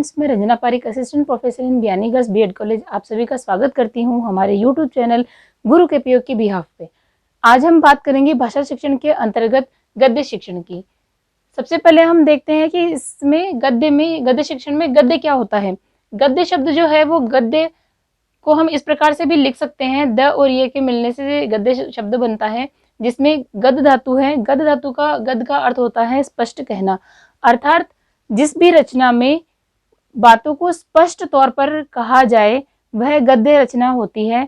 Students, मैं Ranjana Pareek, assistant professor in Biyani girls BEd college, आप सभी का स्वागत करती हूं हमारे यूट्यूब चैनल गुरु के पीओ की बिहाफ पे। आज हम बात करेंगे भाषा शिक्षण के अंतर्गत गद्य शिक्षण की। सबसे पहले हम देखते हैं कि इसमें गद्य शिक्षण में गद्य क्या होता है। गद्य शब्द जो है वो गद्य को हम इस प्रकार से भी लिख सकते हैं, द और ये के मिलने से गद्य शब्द बनता है, जिसमें गद धातु है। गद धातु का गद का अर्थ होता है स्पष्ट कहना, अर्थात जिस भी रचना में बातों को स्पष्ट तौर पर कहा जाए वह गद्य रचना होती है।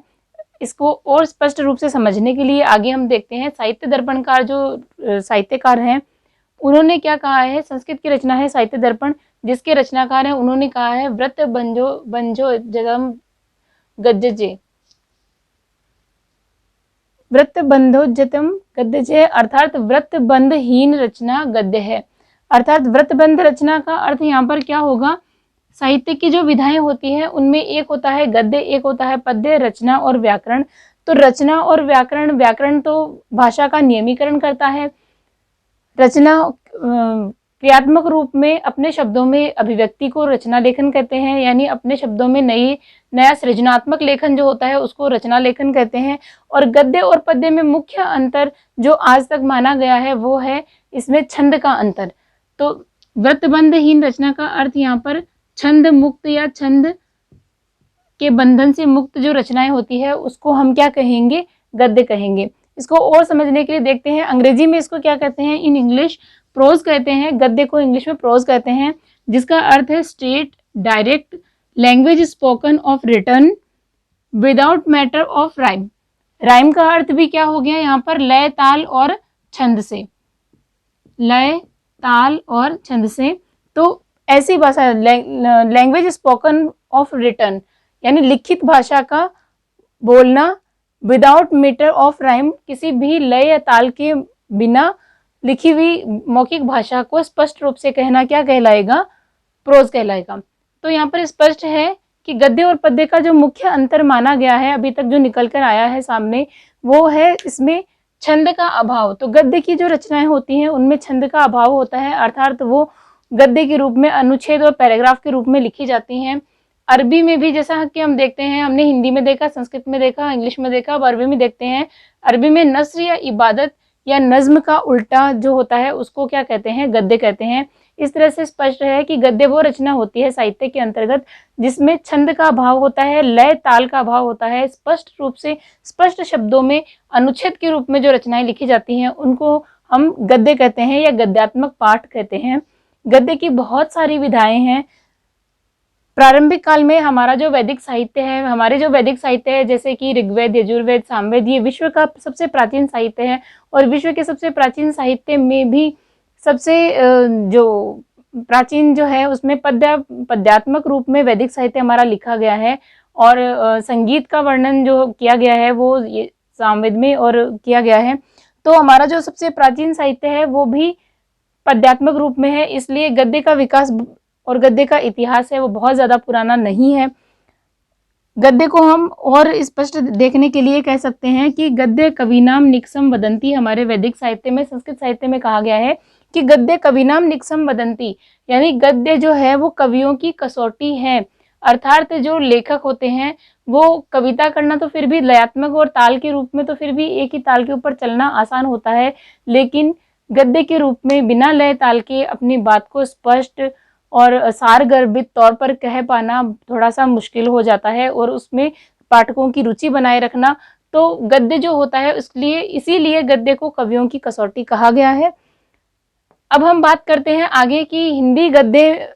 इसको और स्पष्ट रूप से समझने के लिए आगे हम देखते हैं साहित्य दर्पणकार जो साहित्यकार हैं उन्होंने क्या कहा है। संस्कृत की रचना है साहित्य दर्पण, जिसके रचनाकार हैं उन्होंने कहा है व्रत बंजो जगम गद्यजे, व्रत बंधोजतम गद्यजे, अर्थात व्रत बंधहीन रचना गद्य है। अर्थात व्रतबंध रचना का अर्थ यहाँ पर क्या होगा, साहित्य की जो विधाएं होती हैं उनमें एक होता है गद्य, एक होता है पद्य, रचना और व्याकरण। तो रचना और व्याकरण तो भाषा का नियमीकरण करता है। रचना क्रियात्मक रूप में अपने शब्दों में अभिव्यक्ति को रचना लेखन कहते हैं, यानी अपने शब्दों में नया सृजनात्मक लेखन जो होता है उसको रचना लेखन कहते हैं। और गद्य और पद्य में मुख्य अंतर जो आज तक माना गया है वो है इसमें छंद का अंतर। तो व्रतबंधहीन रचना का अर्थ यहाँ पर छंद मुक्त या छंद के बंधन से मुक्त जो रचनाएं होती है उसको हम क्या कहेंगे, गद्य कहेंगे। इसको और समझने के लिए देखते हैं अंग्रेजी में इसको क्या कहते हैं, इन इंग्लिश प्रोज कहते हैं। गद्य को इंग्लिश में प्रोज कहते हैं, जिसका अर्थ है straight direct language spoken of return without matter of rhyme. Rhyme का अर्थ भी क्या हो गया यहाँ पर, लय ताल और छंद से, लय ताल और छंद से। तो ऐसी भाषा लैंग्वेज स्पोकन ऑफ रिटर्न यानी लिखित भाषा का बोलना विदाउट मीटर ऑफ राइम, किसी भी लय या ताल के बिना लिखी हुई मौखिक भाषा को स्पष्ट रूप से कहना क्या कहलाएगा, प्रोज कहलाएगा। तो यहाँ पर स्पष्ट है कि गद्य और पद्य का जो मुख्य अंतर माना गया है अभी तक जो निकल कर आया है सामने वो है इसमें छंद का अभाव। तो गद्य की जो रचनाएं होती हैं उनमें छंद का अभाव होता है, अर्थात वो गद्य के रूप में अनुच्छेद और पैराग्राफ के रूप में लिखी जाती हैं। अरबी में भी जैसा कि हम देखते हैं, हमने हिंदी में देखा, संस्कृत में देखा, इंग्लिश में देखा, अब अरबी में देखते हैं। अरबी में नस्र या इबादत या नज्म का उल्टा जो होता है उसको क्या कहते हैं, गद्य कहते हैं। इस तरह से स्पष्ट है कि गद्य वो रचना होती है साहित्य के अंतर्गत जिसमें छंद का अभाव होता है, लय ताल का अभाव होता है, स्पष्ट रूप से स्पष्ट शब्दों में अनुच्छेद के रूप में जो रचनाएं लिखी जाती हैं उनको हम गद्य कहते हैं या गद्यात्मक पाठ कहते हैं। गद्य की बहुत सारी विधाएं हैं। प्रारंभिक काल में हमारा जो वैदिक साहित्य है, जैसे कि ऋग्वेद, यजुर्वेद, सामवेद, ये विश्व का सबसे प्राचीन साहित्य है। और विश्व के सबसे प्राचीन साहित्य में भी सबसे जो प्राचीन जो है उसमें पद्यात्मक रूप में वैदिक साहित्य हमारा लिखा गया है। और संगीत का वर्णन जो किया गया है वो ये सामवेद में और किया गया है। तो हमारा जो सबसे प्राचीन साहित्य है वो भी पद्यात्मक रूप में है, इसलिए गद्य का विकास और गद्य का इतिहास है वो बहुत ज़्यादा पुराना नहीं है। गद्य को हम और स्पष्ट देखने के लिए कह सकते हैं कि गद्य कविनाम निक्सम वदंती, हमारे वैदिक साहित्य में, संस्कृत साहित्य में कहा गया है कि गद्य कविनाम निक्सम वदंती, यानी गद्य जो है वो कवियों की कसौटी है। अर्थात जो लेखक होते हैं वो कविता करना तो फिर भी लयात्मक और ताल के रूप में तो फिर भी एक ही ताल के ऊपर चलना आसान होता है, लेकिन गद्य के रूप में बिना लय ताल के अपनी बात को स्पष्ट और सारगर्भित तौर पर कह पाना थोड़ा सा मुश्किल हो जाता है और उसमें पाठकों की रुचि बनाए रखना। तो गद्य जो होता है इसीलिए गद्य को कवियों की कसौटी कहा गया है। अब हम बात करते हैं आगे की हिंदी गद्य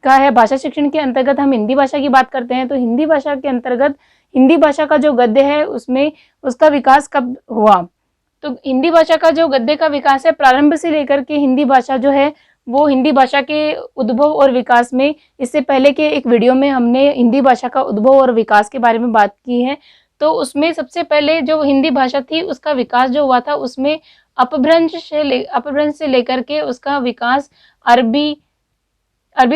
का है। भाषा शिक्षण के अंतर्गत हम हिंदी भाषा की बात करते हैं। तो हिंदी भाषा के अंतर्गत हिंदी भाषा का जो गद्य है उसमें उसका विकास कब हुआ, तो हिंदी भाषा का जो गद्य का विकास है प्रारंभ से लेकर के हिंदी भाषा जो है वो हिंदी भाषा के उद्भव और विकास में, इससे पहले के एक वीडियो में हमने हिंदी भाषा का उद्भव और विकास के बारे में बात की है। तो उसमें सबसे पहले जो हिंदी भाषा थी उसका विकास जो हुआ था उसमें अपभ्रंश से लेकर के उसका विकास अरबी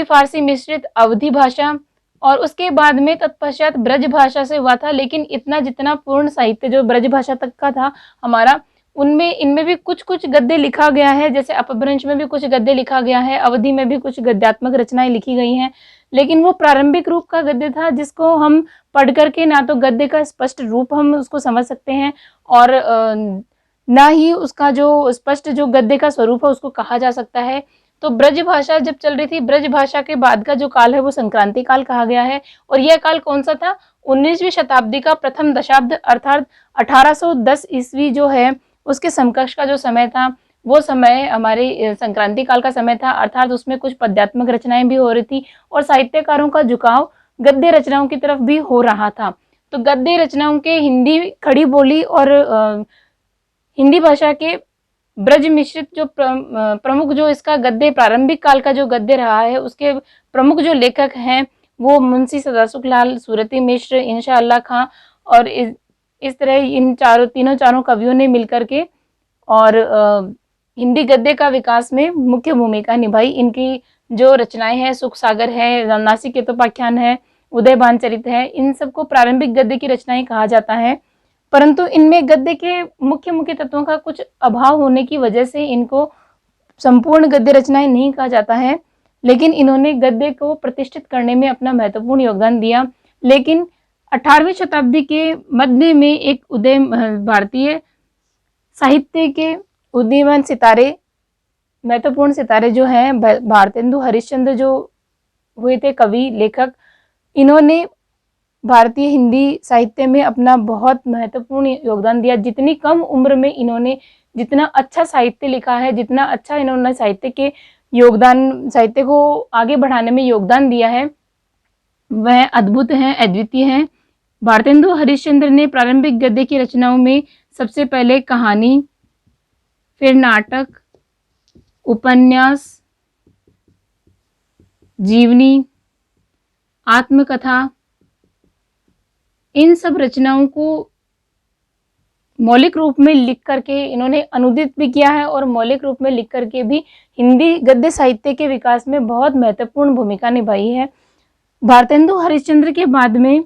फारसी मिश्रित अवधी भाषा और उसके बाद में तत्पश्चात ब्रज भाषा से हुआ था। लेकिन इतना जितना पूर्ण साहित्य जो ब्रज भाषा तक का था हमारा, इनमें भी कुछ कुछ गद्य लिखा गया है, जैसे अपभ्रंश में भी कुछ गद्य लिखा गया है, अवधि में भी कुछ गद्यात्मक रचनाएं लिखी गई हैं। लेकिन वो प्रारंभिक रूप का गद्य था जिसको हम पढ़ करके ना तो गद्य का स्पष्ट रूप हम उसको समझ सकते हैं और ना ही उसका जो स्पष्ट जो गद्य का स्वरूप है उसको कहा जा सकता है। तो ब्रज भाषा जब चल रही थी, ब्रज भाषा के बाद का जो काल है वो संक्रांति काल कहा गया है। और यह काल कौन सा था? 19वीं शताब्दी का प्रथम दशाब्द अर्थात 1810 ईस्वी जो है उसके समकक्ष का जो समय था वो समय हमारे संक्रांति काल का समय था। अर्थात उसमें कुछ पद्यात्मक रचनाएं भी हो रही थी और साहित्यकारों का झुकाव गद्य रचनाओं की तरफ भी हो रहा था। तो गद्य रचनाओं के हिंदी खड़ी बोली और हिंदी भाषा के ब्रज मिश्रित जो प्रमुख जो इसका गद्य प्रारंभिक काल का जो गद्य रहा है उसके प्रमुख जो लेखक हैं वो मुंशी सदासुखलाल, सूरती मिश्र, इंशा अल्लाह खां और इस तरह इन चारों कवियों ने मिलकर के और हिंदी गद्य का विकास में मुख्य भूमिका निभाई। इनकी जो रचनाएं हैं, सुख सागर है, नासिक केतोपाख्यान है, उदयभान चरित है, इन सबको प्रारंभिक गद्य की रचनाएं कहा जाता है। परंतु इनमें गद्य के मुख्य मुख्य तत्वों का कुछ अभाव होने की वजह से इनको संपूर्ण गद्य रचनाएं नहीं कहा जाता है, लेकिन इन्होंने गद्य को प्रतिष्ठित करने में अपना महत्वपूर्ण योगदान दिया। लेकिन 18वीं शताब्दी के मध्य में एक भारतीय साहित्य के उदीयमान सितारे, महत्वपूर्ण सितारे जो हैं भारतेंदु हरिश्चंद्र जो हुए थे कवि लेखक, इन्होंने भारतीय हिंदी साहित्य में अपना बहुत महत्वपूर्ण योगदान दिया। जितनी कम उम्र में इन्होंने जितना अच्छा साहित्य लिखा है, जितना अच्छा इन्होंने साहित्य को आगे बढ़ाने में योगदान दिया है, वह अद्भुत हैं, अद्वितीय हैं। भारतेंदु हरिश्चंद्र ने प्रारंभिक गद्य की रचनाओं में सबसे पहले कहानी, फिर नाटक, उपन्यास, जीवनी, आत्मकथा, इन सब रचनाओं को मौलिक रूप में लिख करके इन्होंने अनुदित भी किया है और मौलिक रूप में लिख करके भी हिंदी गद्य साहित्य के विकास में बहुत महत्वपूर्ण भूमिका निभाई है। भारतेंदु हरिश्चंद्र के बाद में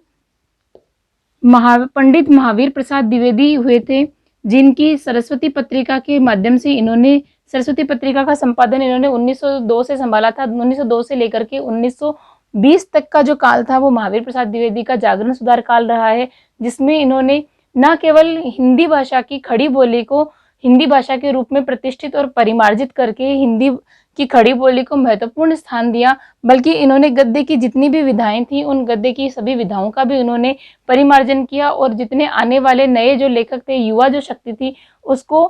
पंडित महावीर प्रसाद द्विवेदी हुए थे, जिनकी सरस्वती पत्रिका के माध्यम से इन्होंने सरस्वती पत्रिका का संपादन इन्होंने 1902 से संभाला था। 1902 से लेकर के 1920 तक का जो काल था वो महावीर प्रसाद द्विवेदी का जागरण सुधार काल रहा है, जिसमें इन्होंने न केवल हिंदी भाषा की खड़ी बोली को हिंदी भाषा के रूप में प्रतिष्ठित और परिमार्जित करके हिंदी की खड़ी बोली को महत्वपूर्ण स्थान दिया, बल्कि इन्होंने गद्य की जितनी भी विधाएं थी उन गद्य की सभी विधाओं का भी उन्होंने परिमार्जन किया और जितने आने वाले नए जो लेखक थे, युवा जो शक्ति थी, उसको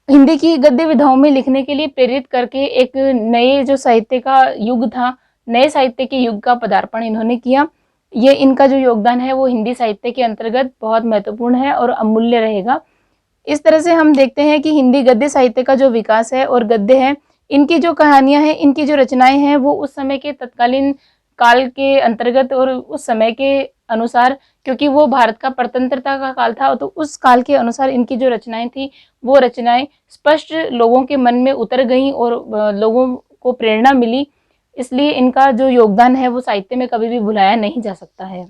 हिंदी की गद्य विधाओं में लिखने के लिए प्रेरित करके एक नए जो साहित्य का युग था, नए साहित्य के युग का पदार्पण इन्होंने किया। ये इनका जो योगदान है वो हिंदी साहित्य के अंतर्गत बहुत महत्वपूर्ण है और अमूल्य रहेगा। इस तरह से हम देखते हैं कि हिंदी गद्य साहित्य का जो विकास है और गद्य है, इनकी जो कहानियां हैं, इनकी जो रचनाएं हैं, वो उस समय के तत्कालीन काल के अंतर्गत और उस समय के अनुसार, क्योंकि वो भारत का स्वतंत्रता का काल था, तो उस काल के अनुसार इनकी जो रचनाएं थी वो रचनाएं स्पष्ट लोगों के मन में उतर गईं और लोगों को प्रेरणा मिली। इसलिए इनका जो योगदान है वो साहित्य में कभी भी भुलाया नहीं जा सकता है।